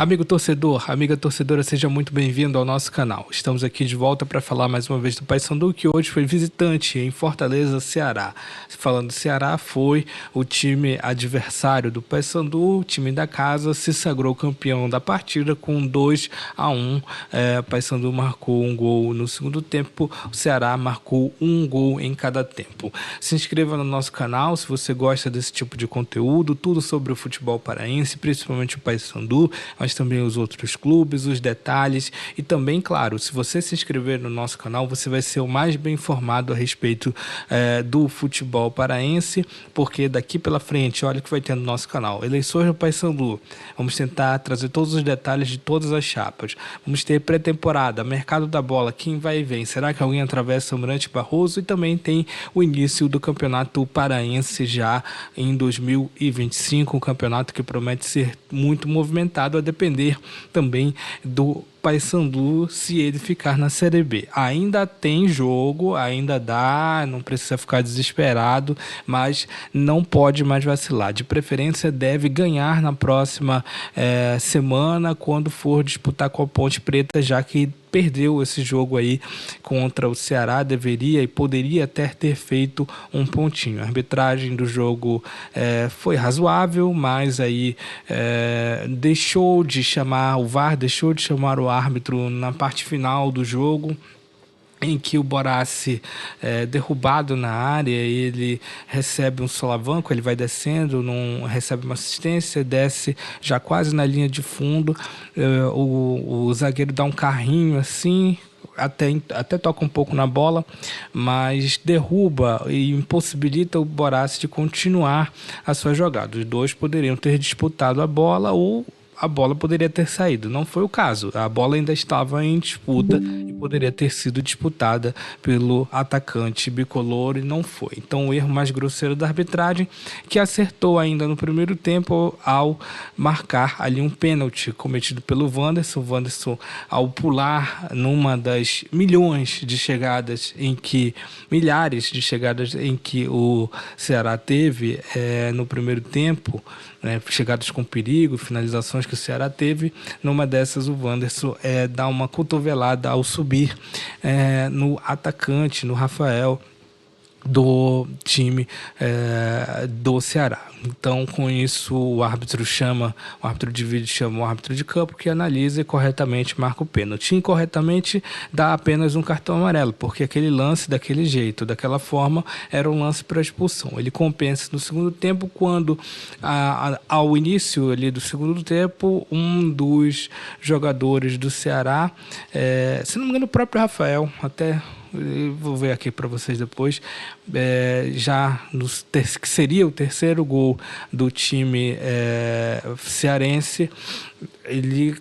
Amigo torcedor, amiga torcedora, seja muito bem-vindo ao nosso canal. Estamos aqui de volta para falar mais uma vez do Paysandu, que hoje foi visitante em Fortaleza, Ceará. Falando do Ceará, foi o time adversário do Paysandu, o time da casa, se sagrou campeão da partida com 2-1. O Paysandu marcou um gol no segundo tempo, o Ceará marcou um gol em cada tempo. Se inscreva no nosso canal se você gosta desse tipo de conteúdo, tudo sobre o futebol paraense, principalmente o Paysandu, mas também os outros clubes, os detalhes e também, claro, se você se inscrever no nosso canal, você vai ser o mais bem informado a respeito do futebol paraense, porque daqui pela frente, olha o que vai ter no nosso canal: eleições no Paysandu, vamos tentar trazer todos os detalhes de todas as chapas, vamos ter pré-temporada, mercado da bola, quem vai e vem, será que alguém atravessa o Almirante Barroso? E também tem o início do Campeonato Paraense já em 2025, um campeonato que promete ser muito movimentado, a depender também do Paysandu se ele ficar na Série B. Ainda tem jogo, ainda dá, não precisa ficar desesperado, mas não pode mais vacilar. De preferência deve ganhar na próxima semana, quando for disputar com a Ponte Preta, já que perdeu esse jogo aí contra o Ceará, deveria e poderia até ter feito um pontinho. A arbitragem do jogo foi razoável, mas aí deixou de chamar o VAR, deixou de chamar o árbitro na parte final do jogo, em que o Boraci derrubado na área, ele recebe um solavanco, ele vai descendo, recebe uma assistência, desce já quase na linha de fundo, o zagueiro dá um carrinho assim, até toca um pouco na bola, mas derruba e impossibilita o Boraci de continuar a sua jogada. Os dois poderiam ter disputado a bola ou a bola poderia ter saído. Não foi o caso. A bola ainda estava em disputa e poderia ter sido disputada pelo atacante bicolor e não foi. Então, o erro mais grosseiro da arbitragem, que acertou ainda no primeiro tempo ao marcar ali um pênalti cometido pelo Wanderson. O Wanderson, ao pular numa das milhares de chegadas em que o Ceará teve no primeiro tempo, chegadas com perigo, finalizações que o Ceará teve, numa dessas o Wanderson dá uma cotovelada ao subir no atacante, no Rafael, do time do Ceará. Então, com isso, o árbitro de vídeo chama o árbitro de campo, que analisa e corretamente marca o pênalti. Incorretamente, dá apenas um cartão amarelo, porque aquele lance daquele jeito, daquela forma, era um lance para expulsão. Ele compensa no segundo tempo, quando ao início ali do segundo tempo, um dos jogadores do Ceará, se não me engano, o próprio Rafael, até vou ver aqui para vocês depois, que seria o terceiro gol do time cearense, ele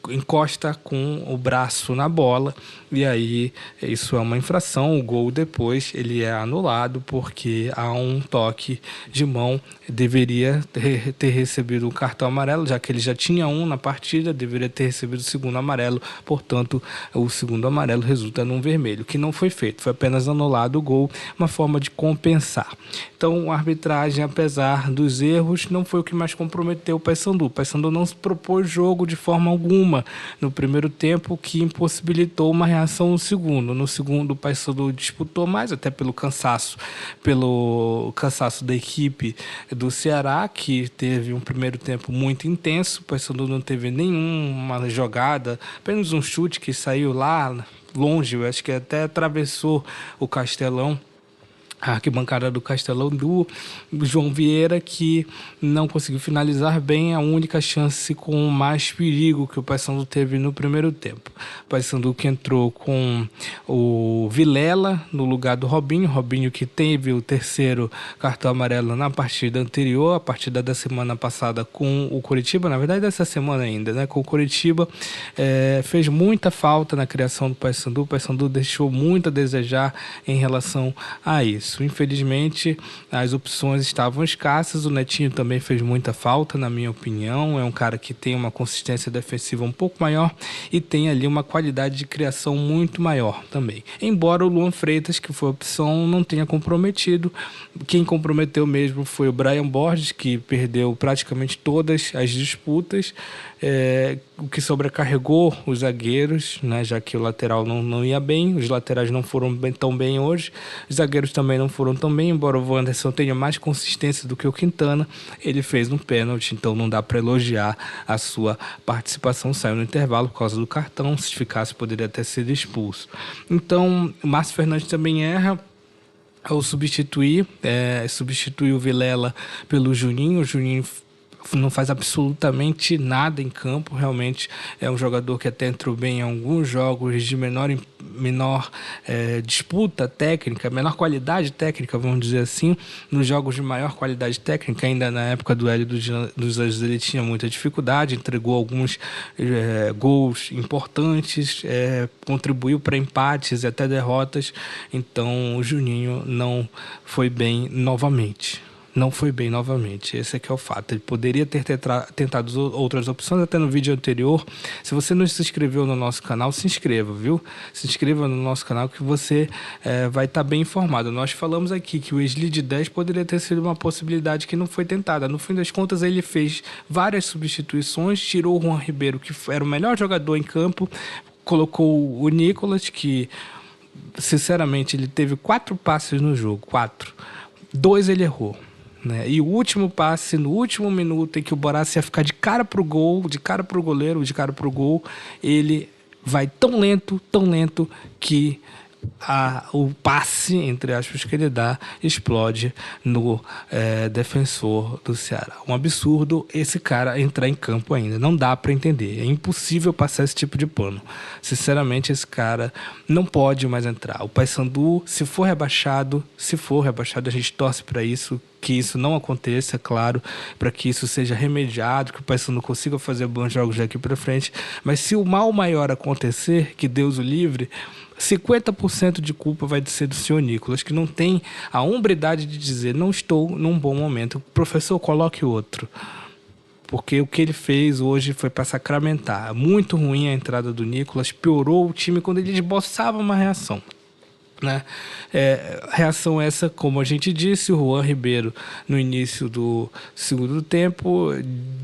encosta com o braço na bola e aí isso é uma infração. O gol depois ele é anulado porque há um toque de mão, deveria ter recebido um cartão amarelo, já que ele já tinha um na partida, deveria ter recebido o segundo amarelo, portanto o segundo amarelo resulta num vermelho, que não foi feito, foi apenas anulado o gol, uma forma de compensar. Então a arbitragem, apesar dos erros, não foi o que mais comprometeu o Paysandu. O Paysandu não se propôs jogo de forma alguma no primeiro tempo, que impossibilitou uma reação no segundo. No segundo, o Paysandu disputou mais, até pelo cansaço da equipe do Ceará, que teve um primeiro tempo muito intenso. O Paysandu não teve nenhuma jogada, apenas um chute que saiu lá longe, eu acho que até atravessou o Castelão, a arquibancada do Castelão, do João Vieira, que não conseguiu finalizar bem. A única chance com mais perigo que o Paysandu teve no primeiro tempo. O Paysandu que entrou com o Vilela no lugar do Robinho que teve o terceiro cartão amarelo na partida anterior, a partida da semana passada com o Coritiba, na verdade dessa semana ainda, com o Coritiba. Fez muita falta na criação do Paysandu. O Paysandu deixou muito a desejar em relação a isso. isso. Infelizmente, as opções estavam escassas. O Netinho também fez muita falta, na minha opinião. É um cara que tem uma consistência defensiva um pouco maior e tem ali uma qualidade de criação muito maior também. Embora o Luan Freitas, que foi a opção, não tenha comprometido. Quem comprometeu mesmo foi o Brian Borges, que perdeu praticamente todas as disputas, o que sobrecarregou os zagueiros, né, já que o lateral não ia bem, os laterais não foram tão bem hoje, os zagueiros também não foram tão bem, embora o Wanderson tenha mais consistência do que o Quintana, ele fez um pênalti, então não dá para elogiar a sua participação, saiu no intervalo por causa do cartão, se ficasse poderia ter sido expulso. Então, o Márcio Fernandes também erra ao substituir o Vilela pelo Juninho. O Juninho não faz absolutamente nada em campo, realmente é um jogador que até entrou bem em alguns jogos de menor disputa técnica, menor qualidade técnica, vamos dizer assim. Nos jogos de maior qualidade técnica, ainda na época do Hélio dos Anjos, ele tinha muita dificuldade, entregou alguns gols importantes, contribuiu para empates e até derrotas. Então o Juninho não foi bem novamente. Não foi bem novamente, esse é que é o fato. Ele poderia ter tentado outras opções, até no vídeo anterior. Se você não se inscreveu no nosso canal, se inscreva, viu? Se inscreva no nosso canal que você vai estar bem informado. Nós falamos aqui que o Wesley de 10 poderia ter sido uma possibilidade que não foi tentada. No fim das contas, ele fez várias substituições, tirou o Juan Ribeiro, que era o melhor jogador em campo, colocou o Nicolas, que, sinceramente, ele teve 4 passes no jogo, 4. 2 ele errou. Né? E o último passe, no último minuto, em que o Borazzi ia ficar de cara pro gol, de cara pro goleiro, de cara pro gol, ele vai tão lento, que o passe, entre aspas, que ele dá, explode no defensor do Ceará. Um absurdo esse cara entrar em campo ainda. Não dá para entender. É impossível passar esse tipo de pano. Sinceramente, esse cara não pode mais entrar. O Paysandu, se for rebaixado, a gente torce para isso, que isso não aconteça, é claro, para que isso seja remediado, que o Paysandu consiga fazer bons jogos daqui para frente. Mas se o mal maior acontecer, que Deus o livre, 50% de culpa vai ser do senhor Nicolas, que não tem a hombridade de dizer: não estou num bom momento, professor, coloque outro. Porque o que ele fez hoje foi para sacramentar. Muito ruim a entrada do Nicolas, piorou o time quando ele esboçava uma reação. Né? Reação essa, como a gente disse, o Juan Ribeiro no início do segundo tempo,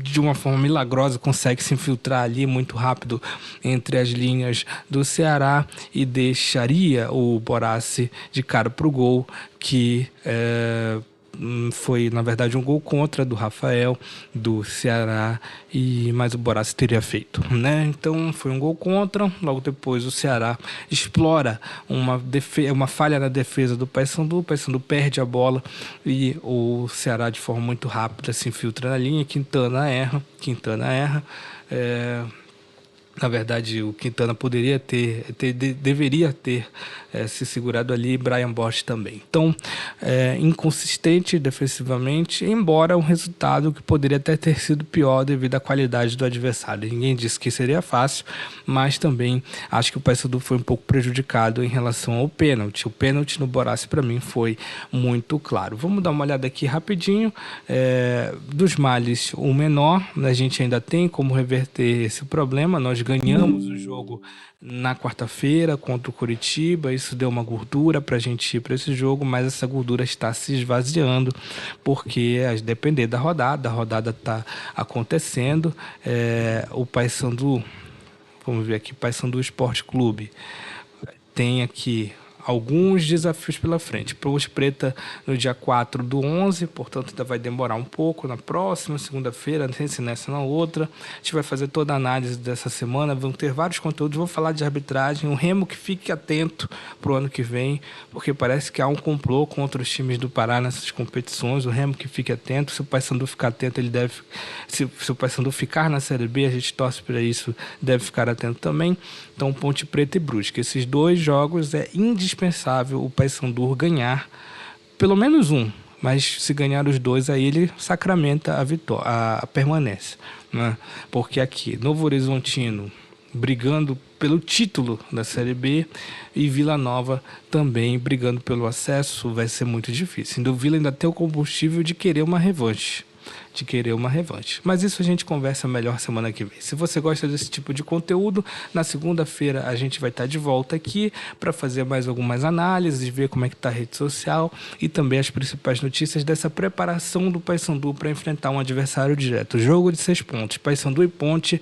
de uma forma milagrosa, consegue se infiltrar ali muito rápido entre as linhas do Ceará e deixaria o Borazzi de cara para o gol, que foi, na verdade, um gol contra do Rafael, do Ceará, mas o Borazzi teria feito, né? Então foi um gol contra. Logo depois o Ceará explora uma falha na defesa do Paysandu. O Paysandu perde a bola e o Ceará, de forma muito rápida, se infiltra na linha. Quintana erra. Na verdade, o Quintana deveria ter se segurado ali, e Brian Borges também. Então, inconsistente defensivamente, embora um resultado que poderia até ter sido pior devido à qualidade do adversário. Ninguém disse que seria fácil, mas também acho que o Paysandu foi um pouco prejudicado em relação ao pênalti. O pênalti no Borazzi, para mim, foi muito claro. Vamos dar uma olhada aqui rapidinho. Dos males, o menor, a gente ainda tem como reverter esse problema. Nós ganhamos o jogo na quarta-feira contra o Coritiba, isso deu uma gordura para a gente ir para esse jogo, mas essa gordura está se esvaziando, porque a depender da rodada, a rodada está acontecendo. O Paysandu, vamos ver aqui, Paysandu Esporte Clube, tem aqui alguns desafios pela frente. Ponte Preta no dia 4/11, portanto ainda vai demorar um pouco. Na próxima segunda-feira, não sei se nessa ou na outra, a gente vai fazer toda a análise dessa semana, vão ter vários conteúdos, vou falar de arbitragem, o Remo que fique atento para o ano que vem, porque parece que há um complô contra os times do Pará nessas competições. O Remo que fique atento, se o Paysandu ficar atento, ele deve, se o Paysandu ficar na Série B, a gente torce para isso, deve ficar atento também. Então, Ponte Preta e Brusque, esses 2 jogos é indispensável o Paysandu ganhar pelo menos um, mas se ganhar os 2, aí ele sacramenta a vitória, permanece, né? Porque aqui, Novo Horizontino brigando pelo título da Série B e Vila Nova também brigando pelo acesso. Vai ser muito difícil. Ainda o Vila ainda tem o combustível de querer uma revanche. Mas isso a gente conversa melhor semana que vem. Se você gosta desse tipo de conteúdo, na segunda-feira a gente vai estar de volta aqui para fazer mais algumas análises, ver como é que está a rede social e também as principais notícias dessa preparação do Paysandu para enfrentar um adversário direto. Jogo de 6 pontos, Paysandu e Ponte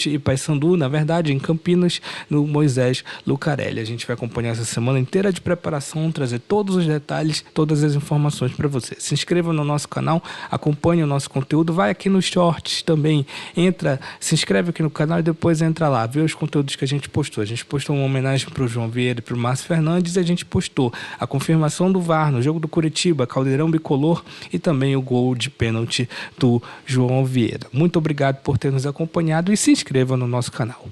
e Paysandu, na verdade, em Campinas, no Moisés Lucarelli. A gente vai acompanhar essa semana inteira de preparação, trazer todos os detalhes, todas as informações para você. Se inscreva no nosso canal, acompanhe o nosso conteúdo, vai aqui nos shorts também, se inscreve aqui no canal e depois entra lá, vê os conteúdos que a gente postou. A gente postou uma homenagem para o João Vieira e para o Márcio Fernandes e a gente postou a confirmação do VAR no jogo do Curitiba, Caldeirão Bicolor e também o gol de pênalti do João Vieira. Muito obrigado por ter nos acompanhado e se inscreva no nosso canal.